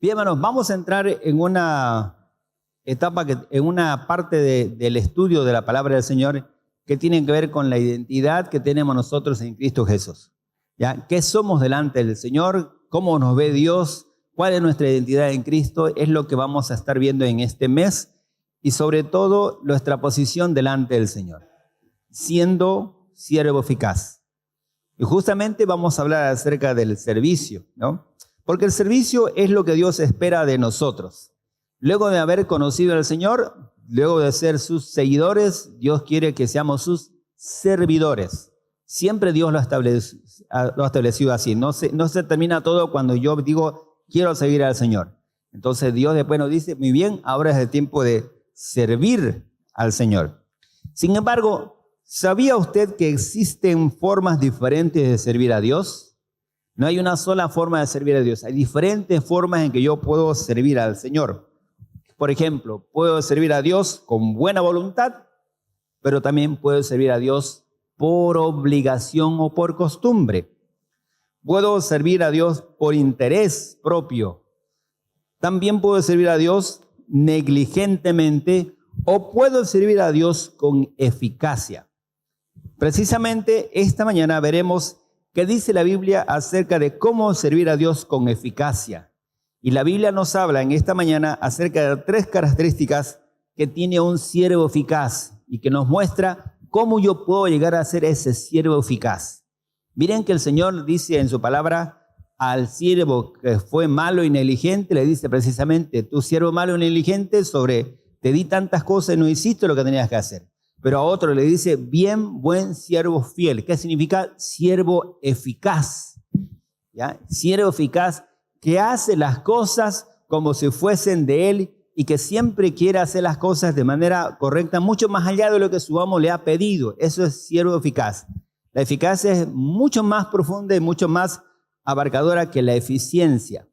Bien, hermanos, vamos a entrar en una etapa, en una parte del estudio de la palabra del Señor que tiene que ver con la identidad que tenemos nosotros en Cristo Jesús. ¿Ya? ¿Qué somos delante del Señor? ¿Cómo nos ve Dios? ¿Cuál es nuestra identidad en Cristo? Es lo que vamos a estar viendo en este mes y sobre todo nuestra posición delante del Señor, siendo siervo eficaz. Y justamente vamos a hablar acerca del servicio, ¿no? Porque el servicio es lo que Dios espera de nosotros. Luego de haber conocido al Señor, luego de ser sus seguidores, Dios quiere que seamos sus servidores. Siempre Dios lo ha establecido así. No se termina todo cuando yo digo, quiero seguir al Señor. Entonces Dios después nos dice, muy bien, ahora es el tiempo de servir al Señor. Sin embargo, ¿sabía usted que existen formas diferentes de servir a Dios? No hay una sola forma de servir a Dios. Hay diferentes formas en que yo puedo servir al Señor. Por ejemplo, puedo servir a Dios con buena voluntad, pero también puedo servir a Dios por obligación o por costumbre. Puedo servir a Dios por interés propio. También puedo servir a Dios negligentemente o puedo servir a Dios con eficacia. Precisamente esta mañana veremos qué dice la Biblia acerca de cómo servir a Dios con eficacia. Y la Biblia nos habla en esta mañana acerca de 3 características que tiene un siervo eficaz y que nos muestra cómo yo puedo llegar a ser ese siervo eficaz. Miren que el Señor dice en su palabra al siervo que fue malo y negligente, le dice precisamente, tú siervo malo y negligente, te di tantas cosas y no hiciste lo que tenías que hacer. Pero a otro le dice, bien, buen siervo fiel. ¿Qué significa? Siervo eficaz. ¿Ya? Siervo eficaz que hace las cosas como si fuesen de él y que siempre quiere hacer las cosas de manera correcta, mucho más allá de lo que su amo le ha pedido. Eso es siervo eficaz. La eficacia es mucho más profunda y mucho más abarcadora que la eficiencia.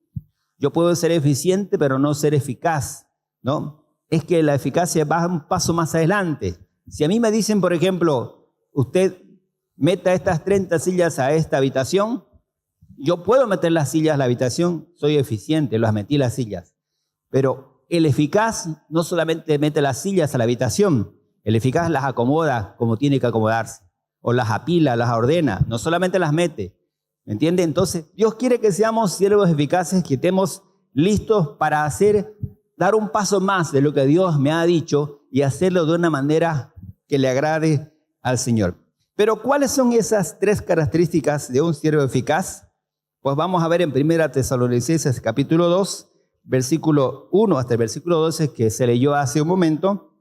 Yo puedo ser eficiente, pero no ser eficaz, ¿no? Es que la eficacia va un paso más adelante. Si a mí me dicen, por ejemplo, usted meta estas 30 sillas a esta habitación, yo puedo meter las sillas a la habitación, soy eficiente, las metí las sillas. Pero el eficaz no solamente mete las sillas a la habitación, el eficaz las acomoda como tiene que acomodarse, o las apila, las ordena, no solamente las mete. ¿Me entiende? Entonces, Dios quiere que seamos siervos eficaces, que estemos listos para dar un paso más de lo que Dios me ha dicho y hacerlo de una manera que le agrade al Señor. Pero ¿cuáles son esas 3 características de un siervo eficaz? Pues vamos a ver en 1 Tesalonicenses capítulo 2, versículo 1 hasta el versículo 12 que se leyó hace un momento.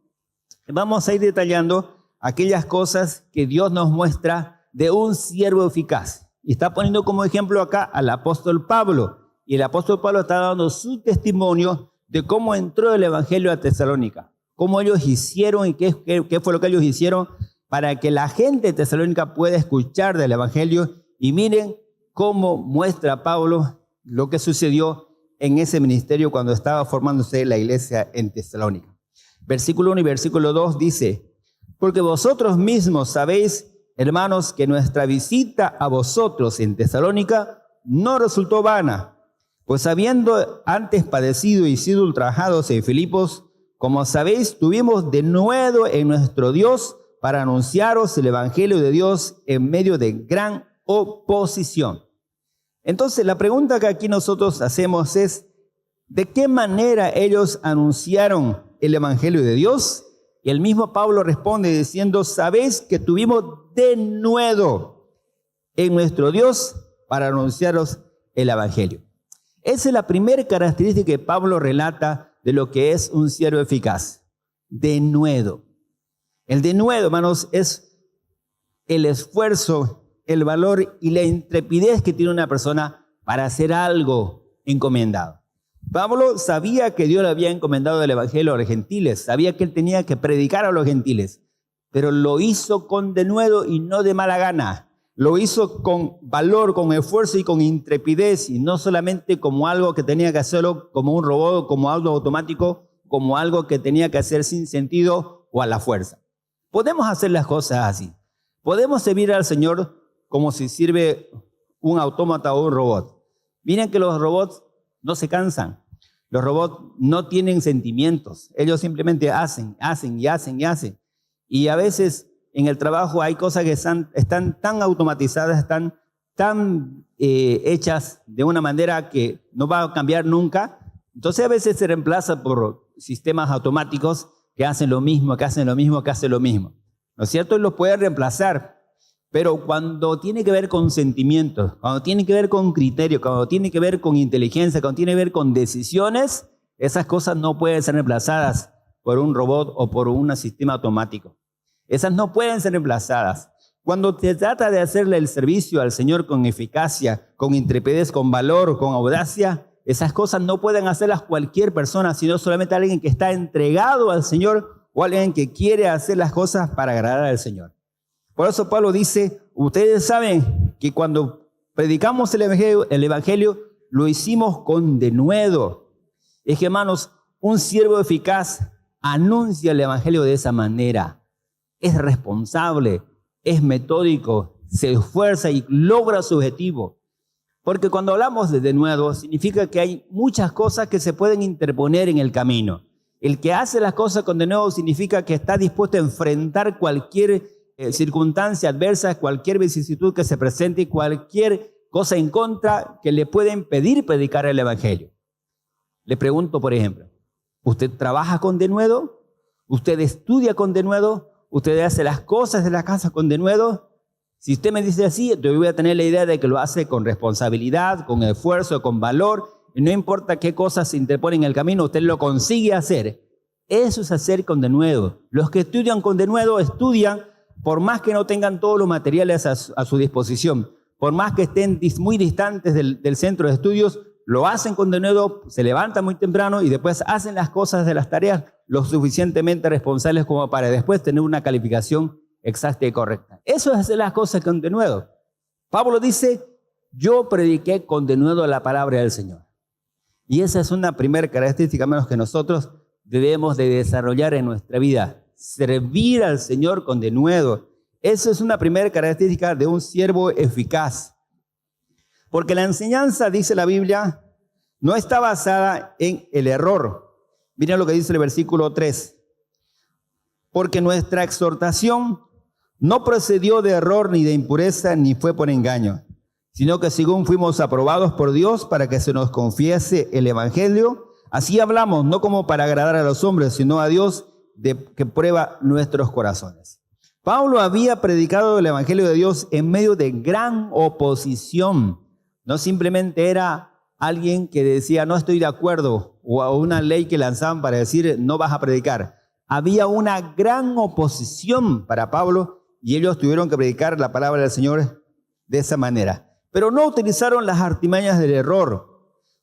Vamos a ir detallando aquellas cosas que Dios nos muestra de un siervo eficaz. Y está poniendo como ejemplo acá al apóstol Pablo. Y el apóstol Pablo está dando su testimonio de cómo entró el evangelio a Tesalónica. Cómo ellos hicieron y qué fue lo que ellos hicieron para que la gente de Tesalónica pueda escuchar del evangelio. Y miren cómo muestra Pablo lo que sucedió en ese ministerio cuando estaba formándose la iglesia en Tesalónica. Versículo 1 y versículo 2 dice, porque vosotros mismos sabéis, hermanos, que nuestra visita a vosotros en Tesalónica no resultó vana, pues habiendo antes padecido y sido ultrajados en Filipos, como sabéis, tuvimos denuedo en nuestro Dios para anunciaros el evangelio de Dios en medio de gran oposición. Entonces, la pregunta que aquí nosotros hacemos es, ¿de qué manera ellos anunciaron el evangelio de Dios? Y el mismo Pablo responde diciendo, sabéis que tuvimos denuedo en nuestro Dios para anunciaros el evangelio. Esa es la primera característica que Pablo relata de lo que es un siervo eficaz. Denuedo. El denuedo, hermanos, es el esfuerzo, el valor y la intrepidez que tiene una persona para hacer algo encomendado. Pablo sabía que Dios le había encomendado el evangelio a los gentiles, sabía que él tenía que predicar a los gentiles, pero lo hizo con denuedo y no de mala gana. Lo hizo con valor, con esfuerzo y con intrepidez, y no solamente como algo que tenía que hacerlo como un robot, como algo automático, como algo que tenía que hacer sin sentido o a la fuerza. Podemos hacer las cosas así. Podemos servir al Señor como si sirve un autómata o un robot. Miren que los robots no se cansan. Los robots no tienen sentimientos. Ellos simplemente hacen. Y a veces en el trabajo hay cosas que están tan automatizadas, están tan hechas de una manera que no va a cambiar nunca. Entonces a veces se reemplaza por sistemas automáticos que hacen lo mismo. ¿No es cierto? Los puede reemplazar. Pero cuando tiene que ver con sentimientos, cuando tiene que ver con criterio, cuando tiene que ver con inteligencia, cuando tiene que ver con decisiones, esas cosas no pueden ser reemplazadas por un robot o por un sistema automático. Esas no pueden ser reemplazadas. Cuando se trata de hacerle el servicio al Señor con eficacia, con intrepidez, con valor, con audacia, esas cosas no pueden hacerlas cualquier persona, sino solamente alguien que está entregado al Señor o alguien que quiere hacer las cosas para agradar al Señor. Por eso Pablo dice, ustedes saben que cuando predicamos el evangelio lo hicimos con denuedo. Es que, hermanos, un siervo eficaz anuncia el evangelio de esa manera. Es responsable, es metódico, se esfuerza y logra su objetivo. Porque cuando hablamos de denuedo, significa que hay muchas cosas que se pueden interponer en el camino. El que hace las cosas con denuedo significa que está dispuesto a enfrentar cualquier circunstancia adversa, cualquier vicisitud que se presente y cualquier cosa en contra que le pueda impedir predicar el evangelio. Le pregunto, por ejemplo, ¿usted trabaja con denuedo? ¿Usted estudia con denuedo? ¿Usted hace las cosas de la casa con denuedo? Si usted me dice así, yo voy a tener la idea de que lo hace con responsabilidad, con esfuerzo, con valor, y no importa qué cosas se interponen en el camino, usted lo consigue hacer. Eso es hacer con denuedo. Los que estudian con denuedo estudian por más que no tengan todos los materiales a su disposición, por más que estén muy distantes del centro de estudios, lo hacen con denuedo, se levantan muy temprano y después hacen las cosas de las tareas lo suficientemente responsables como para después tener una calificación exacta y correcta. Eso es hacer las cosas con denuedo. Pablo dice, yo prediqué con denuedo la palabra del Señor. Y esa es una primera característica menos que nosotros debemos de desarrollar en nuestra vida. Servir al Señor con denuedo. Esa es una primera característica de un siervo eficaz. Porque la enseñanza, dice la Biblia, no está basada en el error. Miren lo que dice el versículo 3. Porque nuestra exhortación no procedió de error ni de impureza ni fue por engaño, sino que según fuimos aprobados por Dios para que se nos confiese el evangelio, así hablamos, no como para agradar a los hombres, sino a Dios que prueba nuestros corazones. Pablo había predicado el evangelio de Dios en medio de gran oposición. No simplemente era alguien que decía no estoy de acuerdo o una ley que lanzaban para decir no vas a predicar. Había una gran oposición para Pablo y ellos tuvieron que predicar la palabra del Señor de esa manera. Pero no utilizaron las artimañas del error,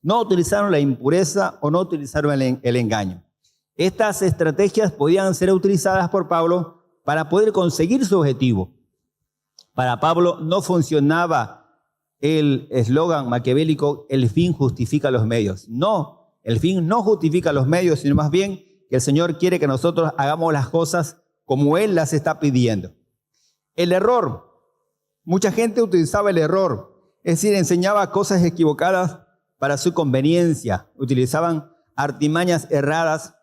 no utilizaron la impureza o no utilizaron el engaño. Estas estrategias podían ser utilizadas por Pablo para poder conseguir su objetivo. Para Pablo no funcionaba el eslogan maquiavélico, el fin justifica los medios. No, el fin no justifica los medios, sino más bien que el Señor quiere que nosotros hagamos las cosas como Él las está pidiendo. El error. Mucha gente utilizaba el error, es decir, enseñaba cosas equivocadas para su conveniencia. Utilizaban artimañas erradas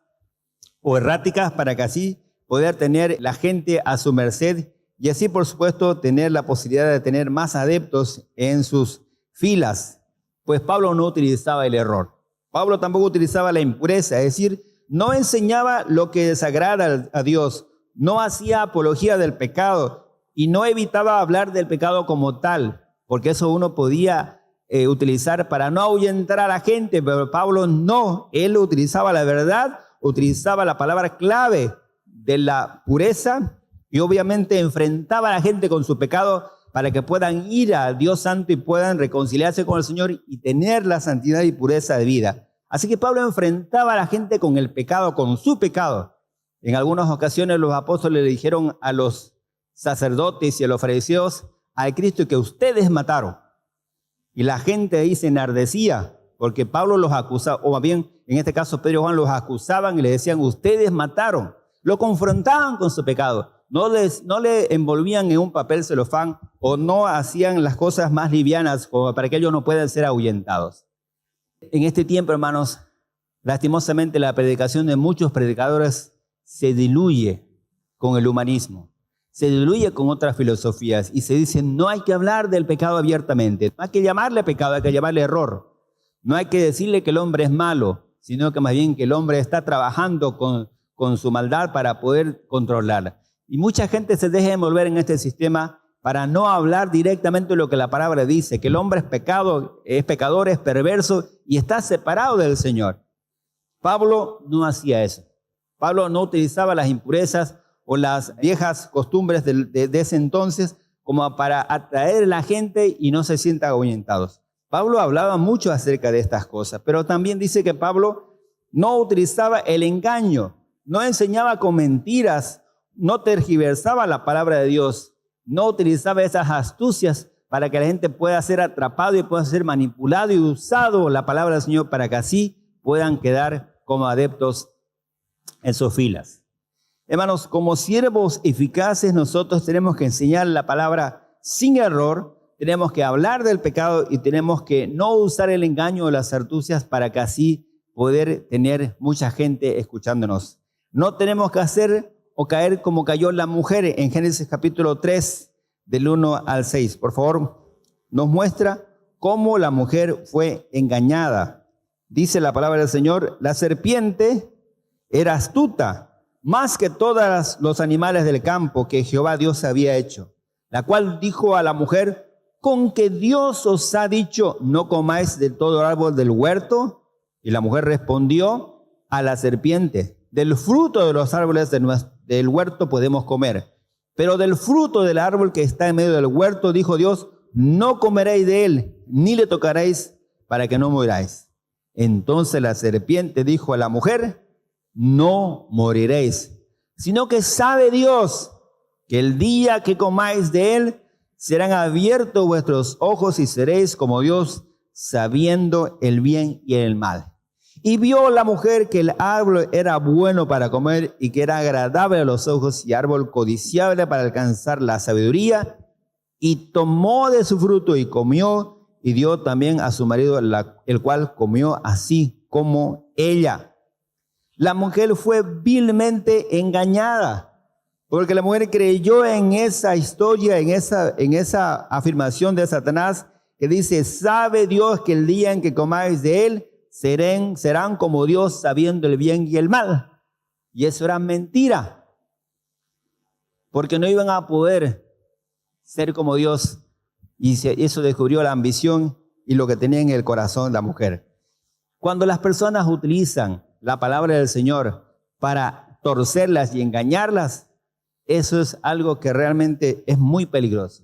o erráticas para que así poder tener la gente a su merced y así, por supuesto, tener la posibilidad de tener más adeptos en sus filas. Pues Pablo no utilizaba el error. Pablo tampoco utilizaba la impureza, es decir, no enseñaba lo que desagrada a Dios, no hacía apología del pecado y no evitaba hablar del pecado como tal, porque eso uno podía utilizar para no ahuyentar a la gente, pero Pablo no, él utilizaba la verdad, utilizaba la palabra clave de la pureza y obviamente enfrentaba a la gente con su pecado para que puedan ir a Dios Santo y puedan reconciliarse con el Señor y tener la santidad y pureza de vida. Así que Pablo enfrentaba a la gente con el pecado, con su pecado. En algunas ocasiones los apóstoles le dijeron a los sacerdotes y a los fariseos al Cristo que ustedes mataron. Y la gente ahí se enardecía porque Pablo los acusaba, o más bien en este caso Pedro y Juan los acusaban y le decían ustedes mataron. Lo confrontaban con su pecado. No le envolvían en un papel celofán o no hacían las cosas más livianas como para que ellos no puedan ser ahuyentados. En este tiempo, hermanos, Lastimosamente, la predicación de muchos predicadores se diluye con el humanismo, se diluye con otras filosofías y se dice no hay que hablar del pecado abiertamente, no hay que llamarle pecado, hay que llamarle error. No hay que decirle que el hombre es malo, sino que más bien que el hombre está trabajando con su maldad para poder controlarla. Y mucha gente se deja envolver en este sistema para no hablar directamente lo que la palabra dice, que el hombre es pecador, es perverso y está separado del Señor. Pablo no hacía eso. Pablo no utilizaba las impurezas o las viejas costumbres de ese entonces como para atraer a la gente y no se sientan ahuyentados. Pablo hablaba mucho acerca de estas cosas, pero también dice que Pablo no utilizaba el engaño, no enseñaba con mentiras, no tergiversaba la palabra de Dios, no utilizaba esas astucias para que la gente pueda ser atrapado y pueda ser manipulado y usado la palabra del Señor para que así puedan quedar como adeptos en sus filas. Hermanos, como siervos eficaces nosotros tenemos que enseñar la palabra sin error, tenemos que hablar del pecado y tenemos que no usar el engaño o las astucias para que así poder tener mucha gente escuchándonos. No tenemos que hacer o caer como cayó la mujer en Génesis capítulo 3 del 1 al 6. Por favor, nos muestra cómo la mujer fue engañada. Dice la palabra del Señor, la serpiente era astuta, más que todos los animales del campo que Jehová Dios había hecho, la cual dijo a la mujer, ¿con que Dios os ha dicho, no comáis de todo árbol del huerto? Y la mujer respondió a la serpiente, del fruto de los árboles del huerto podemos comer, pero del fruto del árbol que está en medio del huerto, dijo Dios, no comeréis de él, ni le tocaréis para que no muráis. Entonces la serpiente dijo a la mujer, no moriréis, sino que sabe Dios que el día que comáis de él, serán abiertos vuestros ojos y seréis como Dios, sabiendo el bien y el mal. Y vio la mujer que el árbol era bueno para comer y que era agradable a los ojos y árbol codiciable para alcanzar la sabiduría, y tomó de su fruto y comió y dio también a su marido, el cual comió así como ella. La mujer fue vilmente engañada. Porque la mujer creyó en esa historia, en esa afirmación de Satanás que dice, sabe Dios que el día en que comáis de él, serán como Dios sabiendo el bien y el mal. Y eso era mentira. Porque no iban a poder ser como Dios. Y eso descubrió la ambición y lo que tenía en el corazón la mujer. Cuando las personas utilizan la palabra del Señor para torcerlas y engañarlas, eso es algo que realmente es muy peligroso.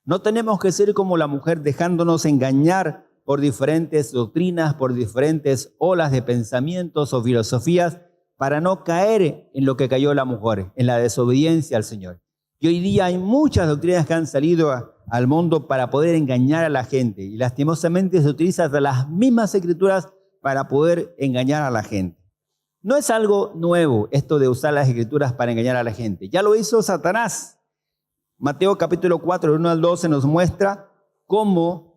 No tenemos que ser como la mujer dejándonos engañar por diferentes doctrinas, por diferentes olas de pensamientos o filosofías para no caer en lo que cayó la mujer, en la desobediencia al Señor. Y hoy día hay muchas doctrinas que han salido al mundo para poder engañar a la gente y lastimosamente se utilizan las mismas escrituras para poder engañar a la gente. No es algo nuevo esto de usar las escrituras para engañar a la gente. Ya lo hizo Satanás. Mateo capítulo 4, 1 al 12 nos muestra cómo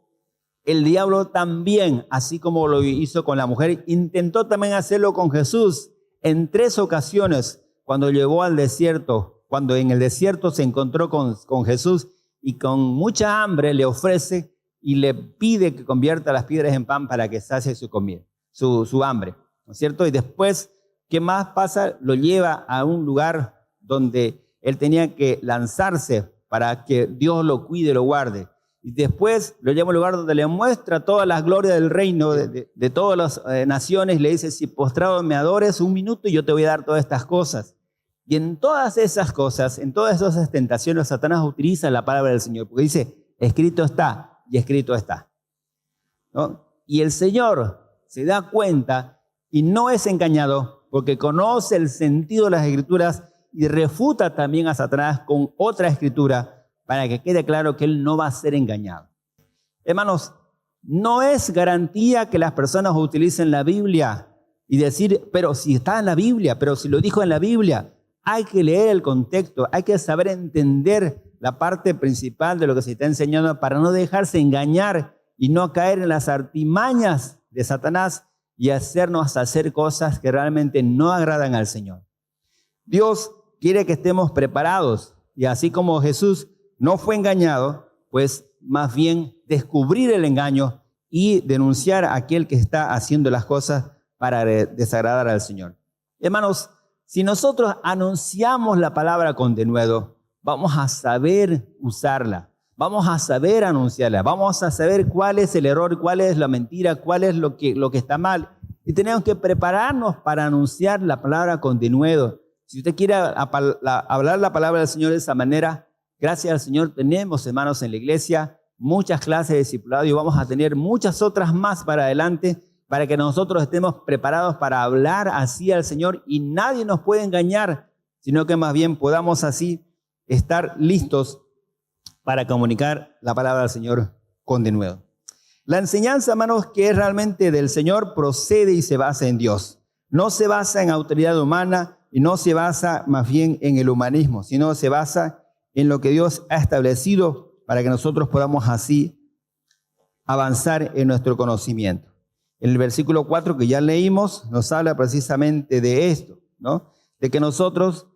el diablo también, así como lo hizo con la mujer, intentó también hacerlo con Jesús en 3 ocasiones cuando llegó al desierto, cuando en el desierto se encontró con Jesús y con mucha hambre le ofrece y le pide que convierta las piedras en pan para que sacie su comida, su hambre, ¿no es cierto? Y después, ¿qué más pasa? Lo lleva a un lugar donde él tenía que lanzarse para que Dios lo cuide y lo guarde. Y después lo lleva a un lugar donde le muestra todas las glorias del reino de todas las naciones. Le dice, si postrado me adores 1 minuto y yo te voy a dar todas estas cosas. Y en todas esas cosas, en todas esas tentaciones, Satanás utiliza la palabra del Señor. Porque dice, escrito está y escrito está, ¿no? Y el Señor se da cuenta y no es engañado porque conoce el sentido de las escrituras y refuta también a Satanás con otra escritura para que quede claro que él no va a ser engañado. Hermanos, no es garantía que las personas utilicen la Biblia y decir, pero si está en la Biblia, pero si lo dijo en la Biblia. Hay que leer el contexto, hay que saber entender la parte principal de lo que se está enseñando para no dejarse engañar y no caer en las artimañas de Satanás y hacernos hacer cosas que realmente no agradan al Señor. Dios quiere que estemos preparados, y así como Jesús no fue engañado, pues más bien descubrir el engaño y denunciar a aquel que está haciendo las cosas para desagradar al Señor. Hermanos, si nosotros anunciamos la palabra con denuedo, vamos a saber usarla, vamos a saber anunciarla, vamos a saber cuál es el error, cuál es la mentira, cuál es lo que está mal. Y tenemos que prepararnos para anunciar la palabra con denuedo. Si usted quiere hablar la palabra del Señor de esa manera, gracias al Señor tenemos, hermanos, en la iglesia muchas clases de discipulado y vamos a tener muchas otras más para adelante para que nosotros estemos preparados para hablar así al Señor y nadie nos puede engañar, sino que más bien podamos así estar listos para comunicar la palabra del Señor con denuedo. La enseñanza, hermanos, que es realmente del Señor procede y se basa en Dios. No se basa en autoridad humana y no se basa más bien en el humanismo, sino se basa en lo que Dios ha establecido para que nosotros podamos así avanzar en nuestro conocimiento. En el versículo 4 que ya leímos nos habla precisamente de esto, ¿no? De que nosotros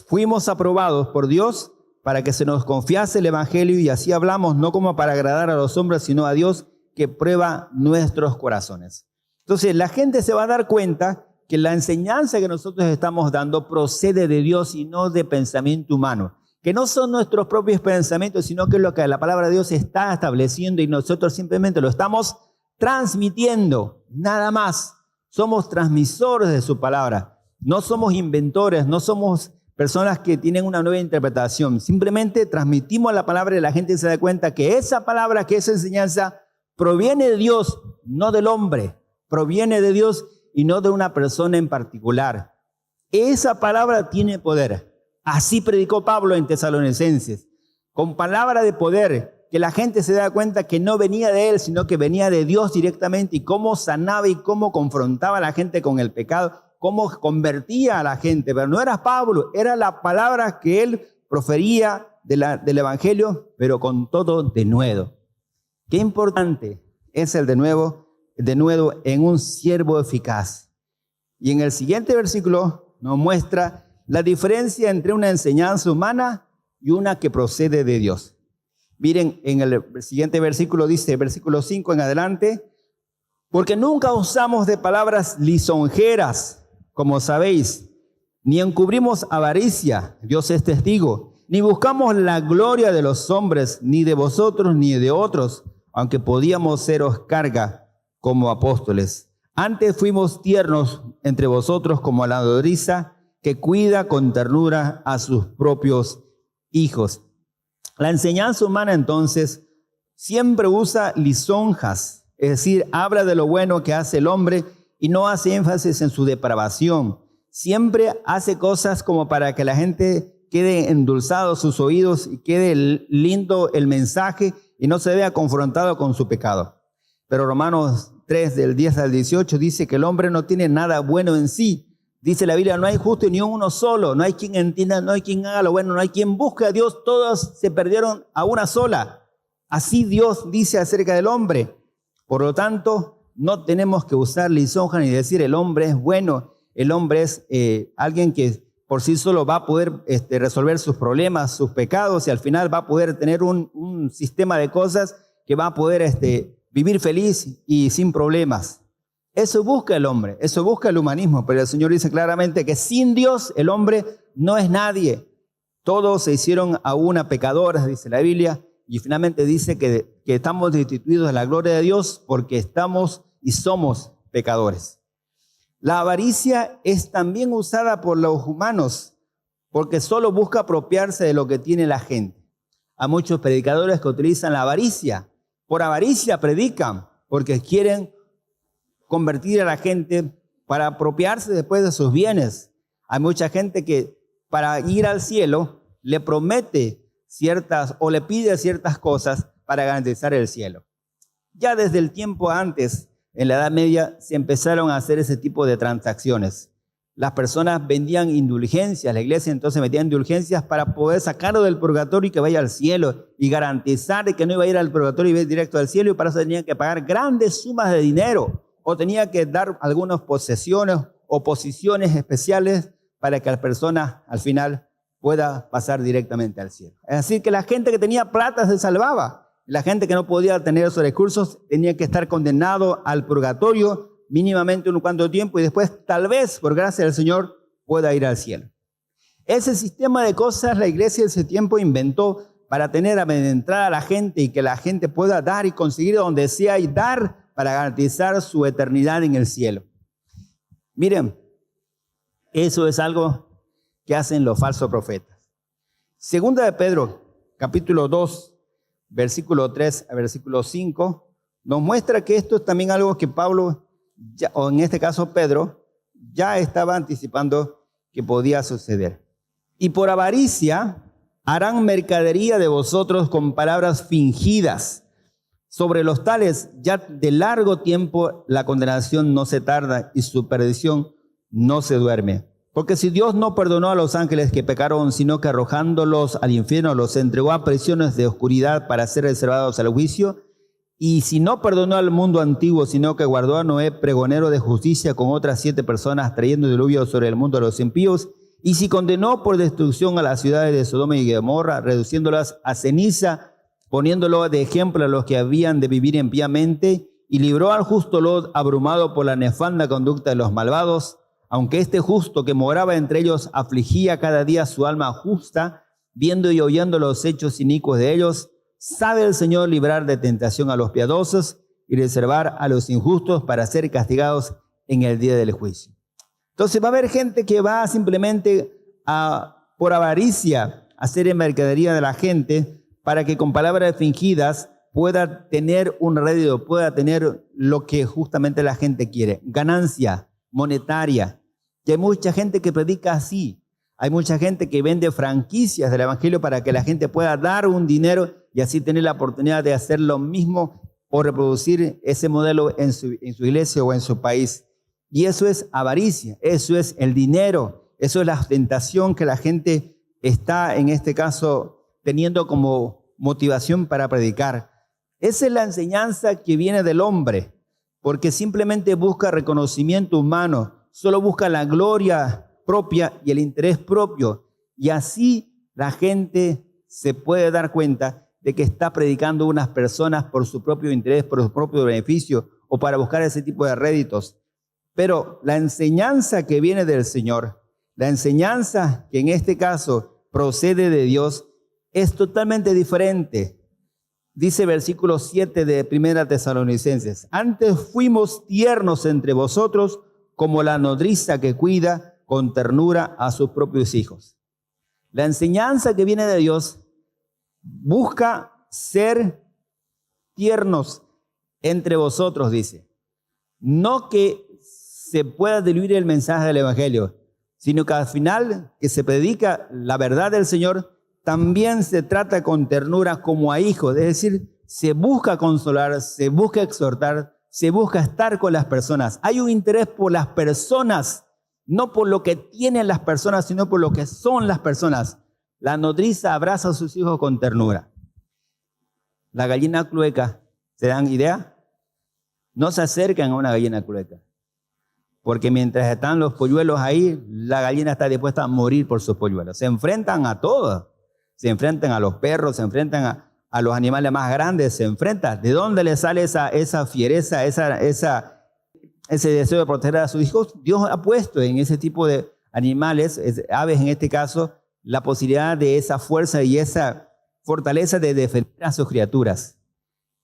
fuimos aprobados por Dios para que se nos confiase el evangelio y así hablamos no como para agradar a los hombres, sino a Dios que prueba nuestros corazones. Entonces la gente se va a dar cuenta que la enseñanza que nosotros estamos dando procede de Dios y no de pensamiento humano. Que no son nuestros propios pensamientos, sino que es lo que la palabra de Dios está estableciendo y nosotros simplemente lo estamos transmitiendo, nada más. Somos transmisores de su palabra. No somos inventores, no somos personas que tienen una nueva interpretación. Simplemente transmitimos la palabra y la gente se da cuenta que esa palabra, que esa enseñanza proviene de Dios, no del hombre. Proviene de Dios y no de una persona en particular. Esa palabra tiene poder. Así predicó Pablo en Tesalonicenses, con palabra de poder, que la gente se da cuenta que no venía de él, sino que venía de Dios directamente, y cómo sanaba y cómo confrontaba a la gente con el pecado, cómo convertía a la gente. Pero no era Pablo, era la palabra que él profería del evangelio, pero con todo denuedo. Qué importante es el denuedo en un siervo eficaz. Y en el siguiente versículo nos muestra la diferencia entre una enseñanza humana y una que procede de Dios. Miren, en el siguiente versículo dice, versículo 5 en adelante, porque nunca usamos de palabras lisonjeras, como sabéis, ni encubrimos avaricia, Dios es testigo, ni buscamos la gloria de los hombres, ni de vosotros, ni de otros, aunque podíamos seros carga como apóstoles. Antes fuimos tiernos entre vosotros como la nodriza, que cuida con ternura a sus propios hijos. La enseñanza humana entonces siempre usa lisonjas, es decir, habla de lo bueno que hace el hombre y no hace énfasis en su depravación. Siempre hace cosas como para que la gente quede endulzados sus oídos y quede lindo el mensaje y no se vea confrontado con su pecado. Pero Romanos 3, del 10 al 18, dice que el hombre no tiene nada bueno en sí. Dice la Biblia, no hay justo ni uno solo, no hay quien entienda, no hay quien haga lo bueno, no hay quien busque a Dios, todos se perdieron a una sola. Así Dios dice acerca del hombre. Por lo tanto, no tenemos que usar lisonja ni decir el hombre es bueno, el hombre es alguien que por sí solo va a poder resolver sus problemas, sus pecados y al final va a poder tener un sistema de cosas que va a poder vivir feliz y sin problemas. Eso busca el hombre, eso busca el humanismo, pero el Señor dice claramente que sin Dios el hombre no es nadie. Todos se hicieron a una pecadora, dice la Biblia, y finalmente dice que estamos destituidos de la gloria de Dios porque estamos y somos pecadores. La avaricia es también usada por los humanos porque solo busca apropiarse de lo que tiene la gente. Hay muchos predicadores que utilizan la avaricia. Por avaricia predican porque quieren convertir a la gente para apropiarse después de sus bienes. Hay mucha gente que para ir al cielo le promete ciertas o le pide ciertas cosas para garantizar el cielo. Ya desde el tiempo antes, en la Edad Media, se empezaron a hacer ese tipo de transacciones. Las personas vendían indulgencias, la iglesia entonces metía indulgencias para poder sacarlo del purgatorio y que vaya al cielo y garantizar que no iba a ir al purgatorio y ir directo al cielo, y para eso tenían que pagar grandes sumas de dinero o tenía que dar algunas posesiones o posiciones especiales para que la persona al final pueda pasar directamente al cielo. Es decir, que la gente que tenía plata se salvaba. La gente que no podía tener esos recursos tenía que estar condenado al purgatorio mínimamente un cuanto tiempo y después tal vez, por gracia del Señor, pueda ir al cielo. Ese sistema de cosas la iglesia de ese tiempo inventó para tener amedrentada a la gente y que la gente pueda dar y conseguir donde sea y dar para garantizar su eternidad en el cielo. Miren, eso es algo que hacen los falsos profetas. Segunda de Pedro, capítulo 2, versículo 3 a versículo 5, nos muestra que esto es también algo que Pablo, o en este caso Pedro, ya estaba anticipando que podía suceder. Y por avaricia harán mercadería de vosotros con palabras fingidas. Sobre los tales ya de largo tiempo la condenación no se tarda y su perdición no se duerme. Porque si Dios no perdonó a los ángeles que pecaron, sino que arrojándolos al infierno los entregó a prisiones de oscuridad para ser reservados al juicio, y si no perdonó al mundo antiguo, sino que guardó a Noé pregonero de justicia con otras 7 personas, trayendo diluvio sobre el mundo de los impíos, y si condenó por destrucción a las ciudades de Sodoma y Gomorra, reduciéndolas a ceniza, poniéndolo de ejemplo a los que habían de vivir impíamente, y libró al justo Lot abrumado por la nefanda conducta de los malvados, aunque este justo que moraba entre ellos afligía cada día su alma justa, viendo y oyendo los hechos inicuos de ellos, sabe el Señor librar de tentación a los piadosos y reservar a los injustos para ser castigados en el día del juicio. Entonces va a haber gente que va simplemente por avaricia a hacer en mercadería de la gente para que con palabras fingidas pueda tener un rédito, pueda tener lo que justamente la gente quiere, ganancia monetaria. Y hay mucha gente que predica así. Hay mucha gente que vende franquicias del evangelio para que la gente pueda dar un dinero y así tener la oportunidad de hacer lo mismo o reproducir ese modelo en su iglesia o en su país. Y eso es avaricia, eso es el dinero, eso es la ostentación que la gente está en este caso teniendo como motivación para predicar. Esa es la enseñanza que viene del hombre, porque simplemente busca reconocimiento humano, solo busca la gloria propia y el interés propio. Y así la gente se puede dar cuenta de que está predicando unas personas por su propio interés, por su propio beneficio o para buscar ese tipo de réditos. Pero la enseñanza que viene del Señor, la enseñanza que en este caso procede de Dios, es totalmente diferente. Dice versículo 7 de 1 Tesalonicenses: antes fuimos tiernos entre vosotros como la nodriza que cuida con ternura a sus propios hijos. La enseñanza que viene de Dios busca ser tiernos entre vosotros, dice. No que se pueda diluir el mensaje del evangelio, sino que al final que se predica la verdad del Señor, también se trata con ternura como a hijos, es decir, se busca consolar, se busca exhortar, se busca estar con las personas. Hay un interés por las personas, no por lo que tienen las personas, sino por lo que son las personas. La nodriza abraza a sus hijos con ternura. La gallina clueca, ¿se dan idea? No se acercan a una gallina clueca, porque mientras están los polluelos ahí, la gallina está dispuesta a morir por sus polluelos. Se enfrentan a todo. Se enfrentan a los perros, se enfrentan a los animales más grandes, se enfrentan. ¿De dónde le sale esa fiereza, ese deseo de proteger a sus hijos? Dios ha puesto en ese tipo de animales, aves en este caso, la posibilidad de esa fuerza y esa fortaleza de defender a sus criaturas.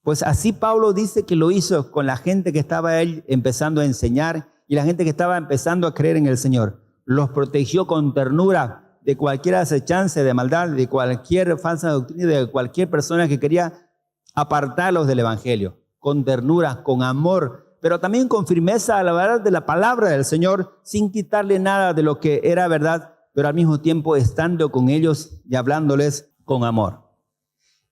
Pues así Pablo dice que lo hizo con la gente que estaba él empezando a enseñar y la gente que estaba empezando a creer en el Señor. Los protegió con ternura de cualquier acechanza de maldad, de cualquier falsa doctrina, de cualquier persona que quería apartarlos del evangelio, con ternura, con amor, pero también con firmeza a la verdad de la palabra del Señor, sin quitarle nada de lo que era verdad, pero al mismo tiempo estando con ellos y hablándoles con amor.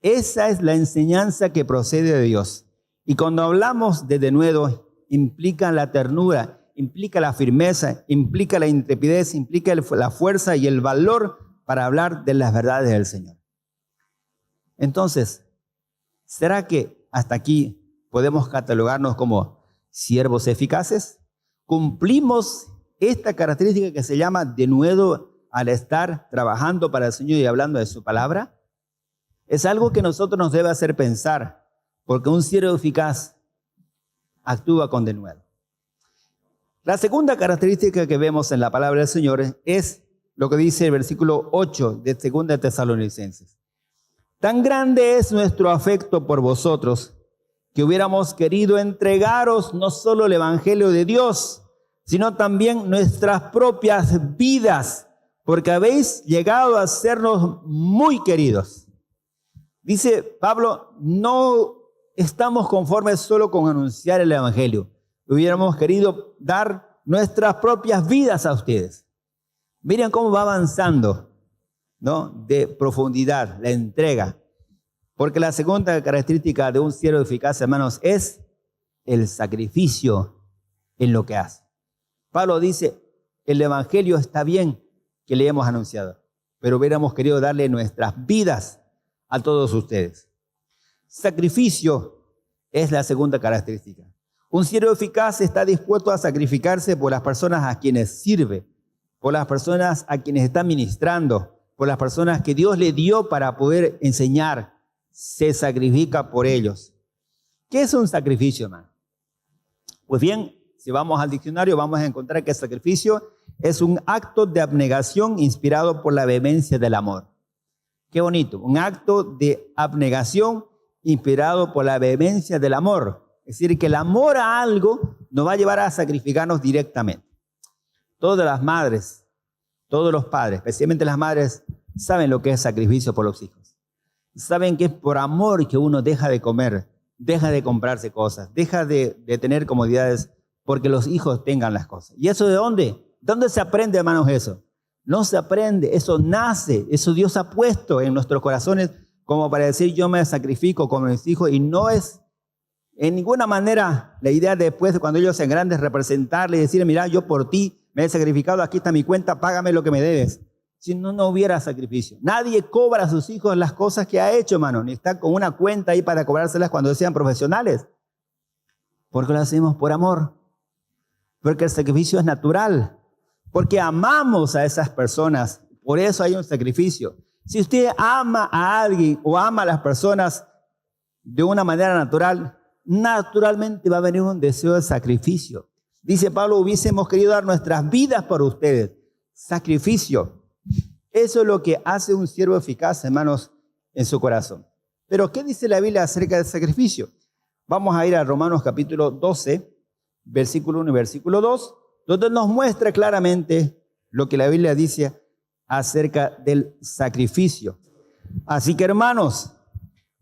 Esa es la enseñanza que procede de Dios. Y cuando hablamos de denuedo, implica la ternura, implica la firmeza, implica la intrepidez, implica la fuerza y el valor para hablar de las verdades del Señor. Entonces, ¿será que hasta aquí podemos catalogarnos como siervos eficaces. Cumplimos esta característica que se llama denuedo al estar trabajando para el Señor y hablando de su palabra. Es algo que nosotros nos debe hacer pensar, porque un siervo eficaz actúa con denuedo. La segunda característica que vemos en la palabra del Señor es lo que dice el versículo 8 de 2 de Tesalonicenses. Tan grande es nuestro afecto por vosotros que hubiéramos querido entregaros no solo el evangelio de Dios, sino también nuestras propias vidas, porque habéis llegado a sernos muy queridos. Dice Pablo, no estamos conformes solo con anunciar el evangelio. Hubiéramos querido dar nuestras propias vidas a ustedes. Miren cómo va avanzando, ¿no? De profundidad, la entrega. Porque la segunda característica de un siervo eficaz, hermanos, es el sacrificio en lo que hace. Pablo dice, el evangelio está bien que le hemos anunciado, pero hubiéramos querido darle nuestras vidas a todos ustedes. Sacrificio es la segunda característica. Un siervo eficaz está dispuesto a sacrificarse por las personas a quienes sirve, por las personas a quienes está ministrando, por las personas que Dios le dio para poder enseñar. Se sacrifica por ellos. ¿Qué es un sacrificio, hermano? Pues bien, si vamos al diccionario, vamos a encontrar que el sacrificio es un acto de abnegación inspirado por la vehemencia del amor. Qué bonito, un acto de abnegación inspirado por la vehemencia del amor. Es decir, que el amor a algo nos va a llevar a sacrificarnos directamente. Todas las madres, todos los padres, especialmente las madres, saben lo que es sacrificio por los hijos. Saben que es por amor que uno deja de comer, deja de comprarse cosas, deja de tener comodidades porque los hijos tengan las cosas. ¿Y eso de dónde? ¿Dónde se aprende, hermanos, eso? No se aprende, eso nace, eso Dios ha puesto en nuestros corazones como para decir yo me sacrifico con mis hijos, y no es en ninguna manera la idea de después, cuando ellos sean grandes, representarle y decir, mira, yo por ti me he sacrificado, aquí está mi cuenta, págame lo que me debes. Si no, no hubiera sacrificio. Nadie cobra a sus hijos las cosas que ha hecho, hermano, ni está con una cuenta ahí para cobrárselas cuando sean profesionales. Porque lo hacemos por amor. Porque el sacrificio es natural. Porque amamos a esas personas. Por eso hay un sacrificio. Si usted ama a alguien o ama a las personas de una manera natural, naturalmente va a venir un deseo de sacrificio. Dice Pablo, hubiésemos querido dar nuestras vidas por ustedes. Sacrificio. Eso es lo que hace un siervo eficaz, hermanos, en su corazón. Pero, ¿qué dice la Biblia acerca del sacrificio? Vamos a ir a Romanos capítulo 12, versículo 1 y versículo 2, donde nos muestra claramente lo que la Biblia dice acerca del sacrificio. Así que, hermanos,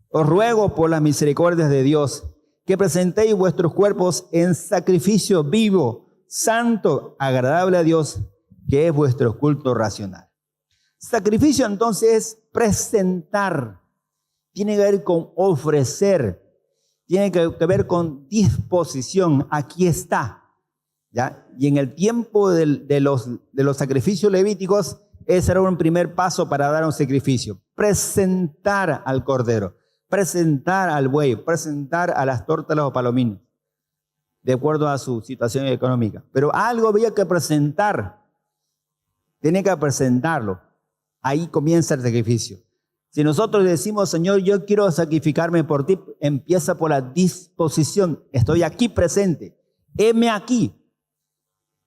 os ruego por las misericordias de Dios que presentéis vuestros cuerpos en sacrificio vivo, santo, agradable a Dios, que es vuestro culto racional. Sacrificio entonces es presentar, tiene que ver con ofrecer, tiene que ver con disposición. Aquí está, ¿ya? Y en el tiempo de los sacrificios levíticos, ese era un primer paso para dar un sacrificio. Presentar al cordero, presentar al buey, presentar a las tórtolas o palominos, de acuerdo a su situación económica. Pero algo había que presentar, tiene que presentarlo. Ahí comienza el sacrificio. Si nosotros decimos, Señor, yo quiero sacrificarme por ti, empieza por la disposición. Estoy aquí presente. Heme aquí.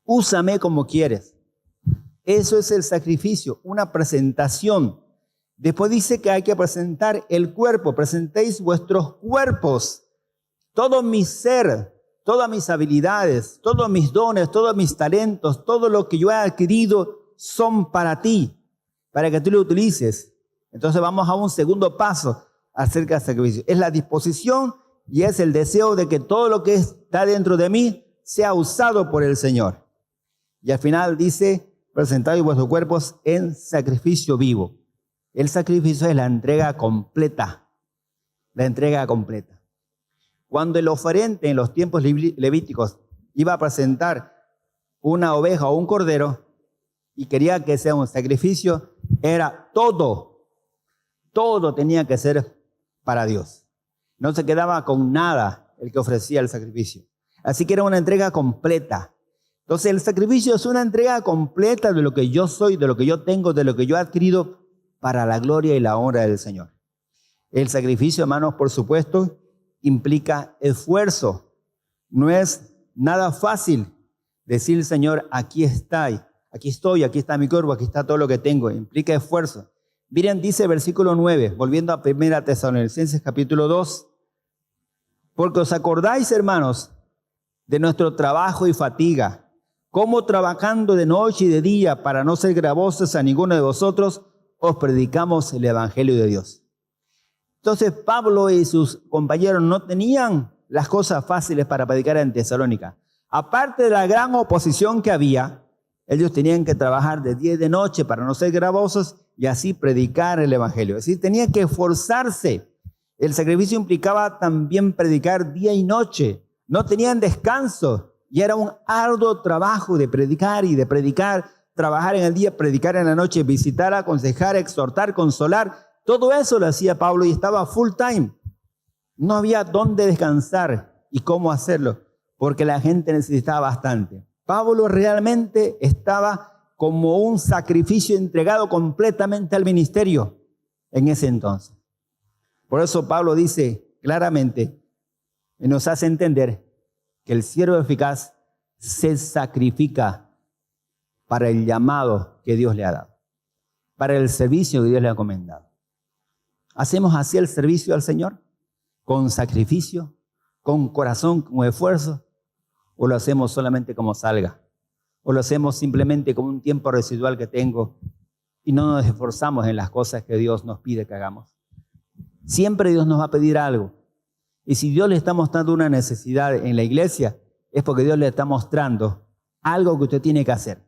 Úsame como quieres. Eso es el sacrificio, una presentación. Después dice que hay que presentar el cuerpo. Presentéis vuestros cuerpos. Todo mi ser, todas mis habilidades, todos mis dones, todos mis talentos, todo lo que yo he adquirido son para ti, para que tú lo utilices. Entonces vamos a un segundo paso acerca del sacrificio. Es la disposición y es el deseo de que todo lo que está dentro de mí sea usado por el Señor. Y al final dice, presentad vuestros cuerpos en sacrificio vivo. El sacrificio es la entrega completa. La entrega completa. Cuando el oferente en los tiempos levíticos iba a presentar una oveja o un cordero y quería que sea un sacrificio, era todo tenía que ser para Dios. No se quedaba con nada el que ofrecía el sacrificio. Así que era una entrega completa. Entonces el sacrificio es una entrega completa de lo que yo soy, de lo que yo tengo, de lo que yo he adquirido para la gloria y la honra del Señor. El sacrificio, hermanos, por supuesto, implica esfuerzo. No es nada fácil decir, Señor, aquí estoy, aquí está mi cuerpo, aquí está todo lo que tengo. Implica esfuerzo. Miren, dice versículo 9, volviendo a 1 Tesalonicenses capítulo 2. Porque os acordáis, hermanos, de nuestro trabajo y fatiga, cómo trabajando de noche y de día para no ser gravosos a ninguno de vosotros, os predicamos el Evangelio de Dios. Entonces Pablo y sus compañeros no tenían las cosas fáciles para predicar en Tesalónica. Aparte de la gran oposición que había, ellos tenían que trabajar de día y de noche para no ser gravosos y así predicar el Evangelio. Es decir, tenían que esforzarse. El sacrificio implicaba también predicar día y noche. No tenían descanso y era un arduo trabajo de predicar y de predicar, trabajar en el día, predicar en la noche, visitar, aconsejar, exhortar, consolar. Todo eso lo hacía Pablo y estaba full time. No había dónde descansar y cómo hacerlo, porque la gente necesitaba bastante. Pablo realmente estaba como un sacrificio entregado completamente al ministerio en ese entonces. Por eso Pablo dice claramente y nos hace entender que el siervo eficaz se sacrifica para el llamado que Dios le ha dado, para el servicio que Dios le ha encomendado. ¿Hacemos así el servicio al Señor? ¿Con sacrificio? ¿Con corazón? ¿Con esfuerzo? ¿O lo hacemos solamente como salga? ¿O lo hacemos simplemente como un tiempo residual que tengo y no nos esforzamos en las cosas que Dios nos pide que hagamos? Siempre Dios nos va a pedir algo. Y si Dios le está mostrando una necesidad en la iglesia, es porque Dios le está mostrando algo que usted tiene que hacer.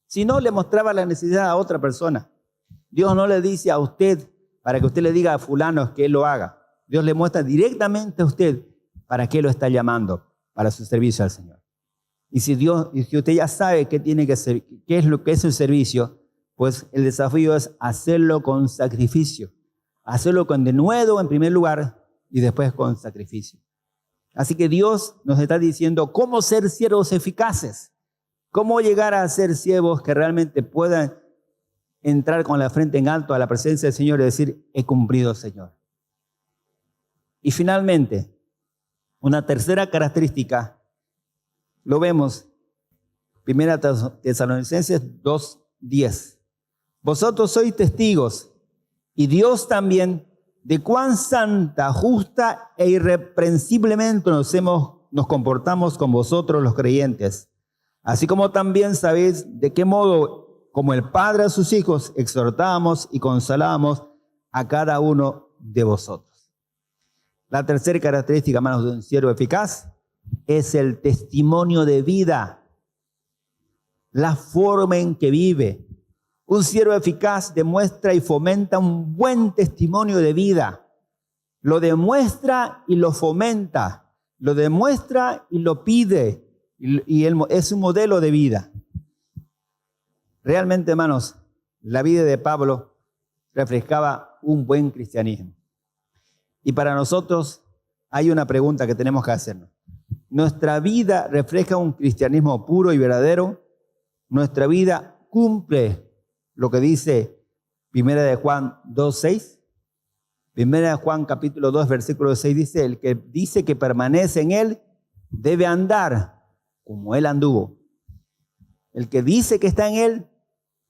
Si no, le mostraba la necesidad a otra persona. Dios no le dice a usted para que usted le diga a fulano que él lo haga. Dios le muestra directamente a usted para qué lo está llamando, para su servicio al Señor. Y si usted ya sabe qué tiene que hacer, qué es lo que es el servicio, pues el desafío es hacerlo con sacrificio. Hacerlo con denuedo en primer lugar y después con sacrificio. Así que Dios nos está diciendo cómo ser siervos eficaces, cómo llegar a ser siervos que realmente puedan entrar con la frente en alto a la presencia del Señor y decir, he cumplido, Señor. Y finalmente, una tercera característica, lo vemos, 1 Tesalonicenses 2:10. Vosotros sois testigos, y Dios también, de cuán santa, justa e irreprensiblemente nos comportamos con vosotros los creyentes. Así como también sabéis de qué modo, como el Padre a sus hijos, exhortábamos y consolábamos a cada uno de vosotros. La tercera característica, hermanos, de un siervo eficaz es el testimonio de vida, la forma en que vive. Un siervo eficaz demuestra y fomenta un buen testimonio de vida. Lo demuestra y lo fomenta. Lo demuestra y lo pide. Y es un modelo de vida. Realmente, hermanos, la vida de Pablo reflejaba un buen cristianismo. Y para nosotros hay una pregunta que tenemos que hacernos. ¿Nuestra vida refleja un cristianismo puro y verdadero? ¿Nuestra vida cumple lo que dice 1 Juan 2:6? 1 Juan capítulo 2, versículo 6 dice, el que dice que permanece en él debe andar como él anduvo. El que dice que está en él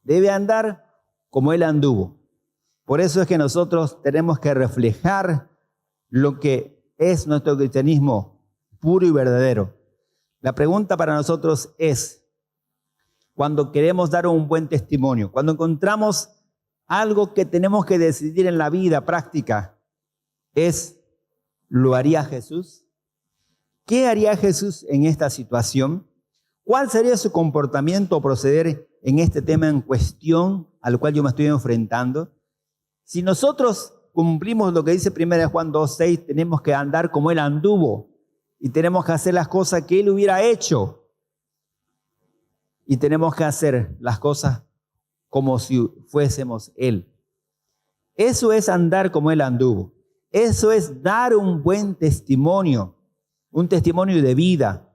debe andar como él anduvo. Por eso es que nosotros tenemos que reflejar lo que es nuestro cristianismo puro y verdadero. La pregunta para nosotros es, cuando queremos dar un buen testimonio, cuando encontramos algo que tenemos que decidir en la vida práctica, es, ¿lo haría Jesús? ¿Qué haría Jesús en esta situación? ¿Cuál sería su comportamiento o proceder en este tema en cuestión al cual yo me estoy enfrentando? Si nosotros cumplimos lo que dice 1 Juan 2:6, tenemos que andar como él anduvo y tenemos que hacer las cosas que él hubiera hecho. Y tenemos que hacer las cosas como si fuésemos él. Eso es andar como él anduvo. Eso es dar un buen testimonio, un testimonio de vida.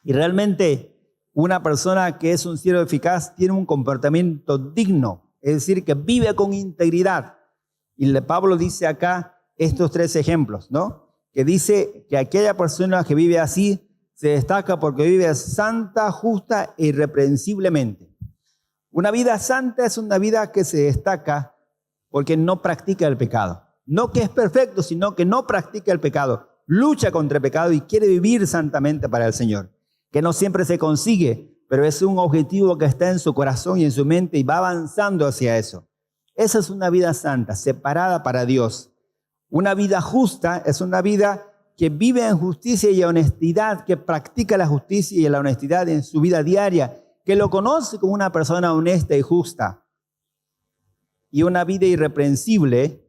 Y realmente una persona que es un siervo eficaz tiene un comportamiento digno, es decir, que vive con integridad. Y Pablo dice acá estos 3 ejemplos, ¿no? Que dice que aquella persona que vive así se destaca porque vive santa, justa e irreprensiblemente. Una vida santa es una vida que se destaca porque no practica el pecado. No que es perfecto, sino que no practica el pecado. Lucha contra el pecado y quiere vivir santamente para el Señor. Que no siempre se consigue, pero es un objetivo que está en su corazón y en su mente y va avanzando hacia eso. Esa es una vida santa, separada para Dios. Una vida justa es una vida que vive en justicia y honestidad, que practica la justicia y la honestidad en su vida diaria, que lo conoce como una persona honesta y justa. Y una vida irreprensible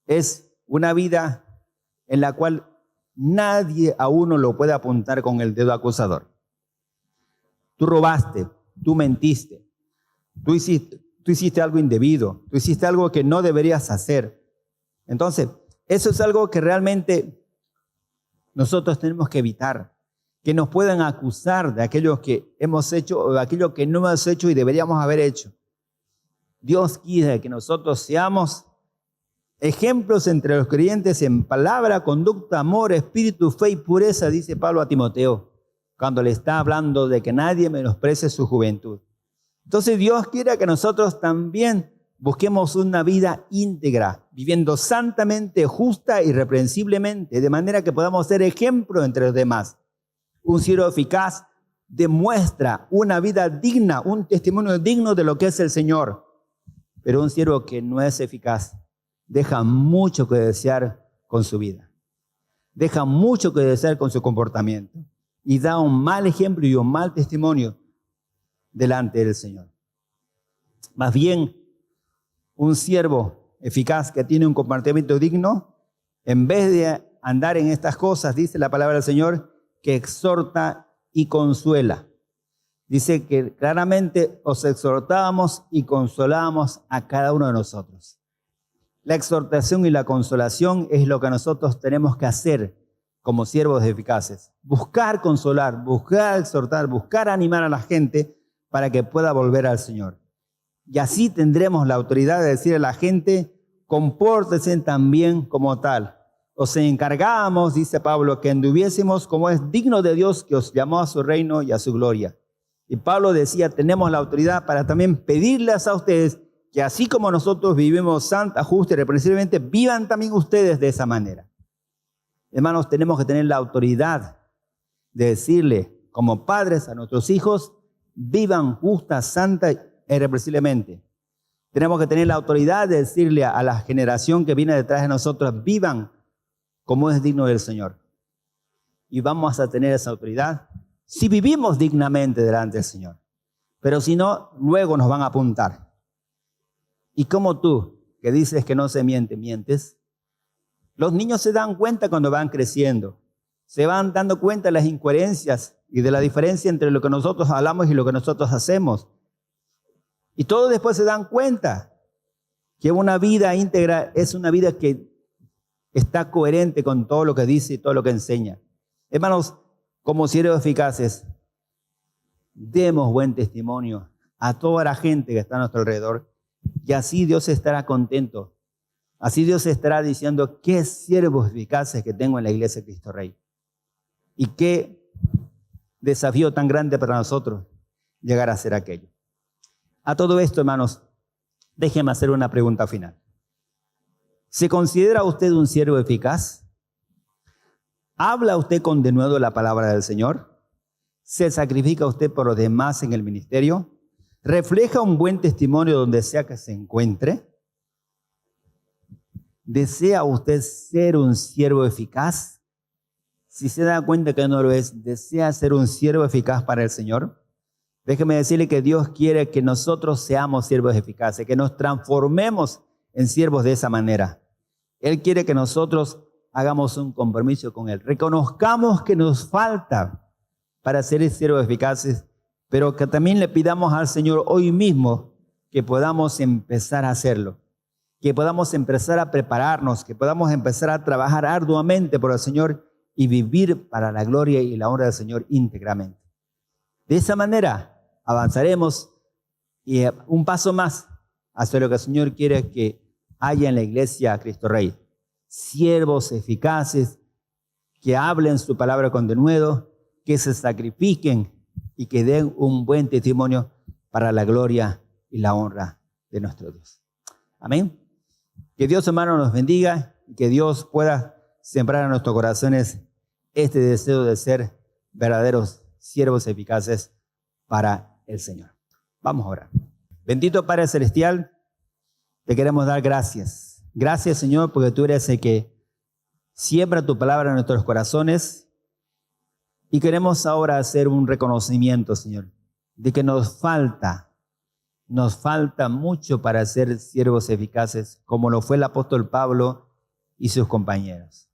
es una vida en la cual nadie a uno lo puede apuntar con el dedo acusador. Tú robaste, tú mentiste, tú hiciste algo indebido, tú hiciste algo que no deberías hacer. Entonces, eso es algo que realmente nosotros tenemos que evitar, que nos puedan acusar de aquello que hemos hecho o de aquello que no hemos hecho y deberíamos haber hecho. Dios quiere que nosotros seamos ejemplos entre los creyentes en palabra, conducta, amor, espíritu, fe y pureza, dice Pablo a Timoteo, cuando le está hablando de que nadie menosprecie su juventud. Entonces Dios quiere que nosotros también busquemos una vida íntegra, viviendo santamente, justa y irreprensiblemente, de manera que podamos ser ejemplo entre los demás. Un siervo eficaz demuestra una vida digna, un testimonio digno de lo que es el Señor. Pero un siervo que no es eficaz deja mucho que desear con su vida. Deja mucho que desear con su comportamiento. Y da un mal ejemplo y un mal testimonio delante del Señor. Más bien, un siervo eficaz que tiene un comportamiento digno, en vez de andar en estas cosas, dice la palabra del Señor, que exhorta y consuela. Dice que claramente os exhortábamos y consolábamos a cada uno de nosotros. La exhortación y la consolación es lo que nosotros tenemos que hacer como siervos eficaces. Buscar consolar, buscar exhortar, buscar animar a la gente para que pueda volver al Señor. Y así tendremos la autoridad de decir a la gente, compórtense también como tal. Os encargábamos, dice Pablo, que anduviésemos como es digno de Dios que os llamó a su reino y a su gloria. Y Pablo decía, tenemos la autoridad para también pedirles a ustedes que así como nosotros vivimos santa, justa y irreprensiblemente, vivan también ustedes de esa manera. Hermanos, tenemos que tener la autoridad de decirle como padres a nuestros hijos, vivan justa, santa e irreprensiblemente. Tenemos que tener la autoridad de decirle a la generación que viene detrás de nosotros, vivan como es digno del Señor. Y vamos a tener esa autoridad si vivimos dignamente delante del Señor. Pero si no, luego nos van a apuntar. Y como tú, que dices que no se miente, mientes. Los niños se dan cuenta cuando van creciendo. Se van dando cuenta de las incoherencias y de la diferencia entre lo que nosotros hablamos y lo que nosotros hacemos. Y todos después se dan cuenta que una vida íntegra es una vida que está coherente con todo lo que dice y todo lo que enseña. Hermanos, como siervos eficaces, demos buen testimonio a toda la gente que está a nuestro alrededor y así Dios estará contento. Así Dios estará diciendo qué siervos eficaces que tengo en la iglesia de Cristo Rey. Y qué desafío tan grande para nosotros llegar a ser aquello. A todo esto, hermanos, déjenme hacer una pregunta final. ¿Se considera usted un siervo eficaz? ¿Habla usted con denuedo la palabra del Señor? ¿Se sacrifica usted por los demás en el ministerio? ¿Refleja un buen testimonio donde sea que se encuentre? ¿Desea usted ser un siervo eficaz? Si se da cuenta que no lo es, ¿desea ser un siervo eficaz para el Señor? Déjeme decirle que Dios quiere que nosotros seamos siervos eficaces, que nos transformemos en siervos de esa manera. Él quiere que nosotros hagamos un compromiso con Él. Reconozcamos que nos falta para ser siervos eficaces, pero que también le pidamos al Señor hoy mismo que podamos empezar a hacerlo. Que podamos empezar a prepararnos, que podamos empezar a trabajar arduamente por el Señor y vivir para la gloria y la honra del Señor íntegramente. De esa manera avanzaremos y un paso más hacia lo que el Señor quiere que haya en la iglesia Cristo Rey. Siervos eficaces que hablen su palabra con denuedo, que se sacrifiquen y que den un buen testimonio para la gloria y la honra de nuestro Dios. Amén. Que Dios, hermano, nos bendiga y que Dios pueda sembrar en nuestros corazones este deseo de ser verdaderos siervos eficaces para el Señor. Vamos a orar. Bendito Padre Celestial, te queremos dar gracias. Gracias, Señor, porque tú eres el que siembra tu palabra en nuestros corazones y queremos ahora hacer un reconocimiento, Señor, de que nos falta mucho para ser siervos eficaces, como lo fue el apóstol Pablo y sus compañeros.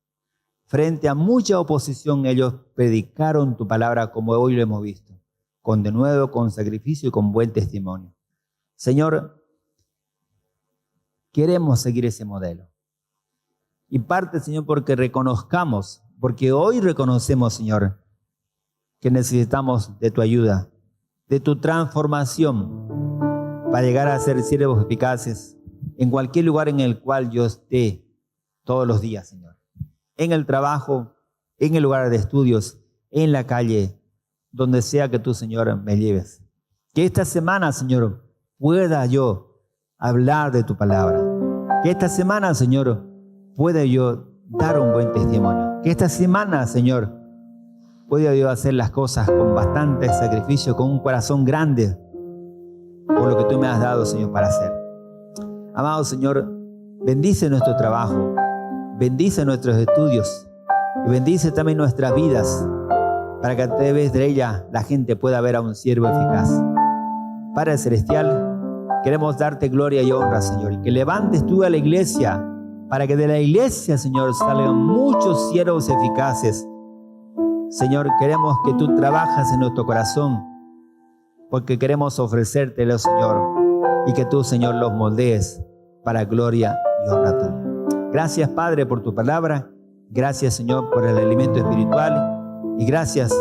Frente a mucha oposición, ellos predicaron tu palabra como hoy lo hemos visto, con denuedo, con sacrificio y con buen testimonio. Señor, queremos seguir ese modelo. Y parte, Señor, porque hoy reconocemos, Señor, que necesitamos de tu ayuda, de tu transformación, para llegar a ser siervos eficaces en cualquier lugar en el cual yo esté todos los días, Señor. En el trabajo, en el lugar de estudios, en la calle, donde sea que tú, Señor, me lleves. Que esta semana, Señor, pueda yo hablar de tu palabra. Que esta semana, Señor, pueda yo dar un buen testimonio. Que esta semana, Señor, pueda yo hacer las cosas con bastante sacrificio, con un corazón grande, por lo que tú me has dado, Señor, para hacer. Amado Señor, bendice nuestro trabajo, bendice nuestros estudios y bendice también nuestras vidas, para que a través de ella la gente pueda ver a un siervo eficaz. Padre Celestial, queremos darte gloria y honra, Señor, y que levantes tú a la iglesia, para que de la iglesia, Señor, salgan muchos siervos eficaces. Señor, queremos que tú trabajes en nuestro corazón, porque queremos ofrecértelo, Señor, y que tú, Señor, los moldees para gloria y honra tuya. Gracias, Padre, por tu palabra. Gracias, Señor, por el alimento espiritual. Y gracias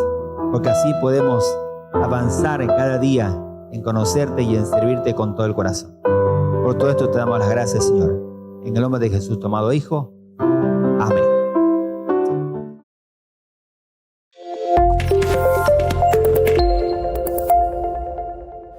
porque así podemos avanzar cada día en conocerte y en servirte con todo el corazón. Por todo esto te damos las gracias, Señor. En el nombre de Jesús, tu amado Hijo.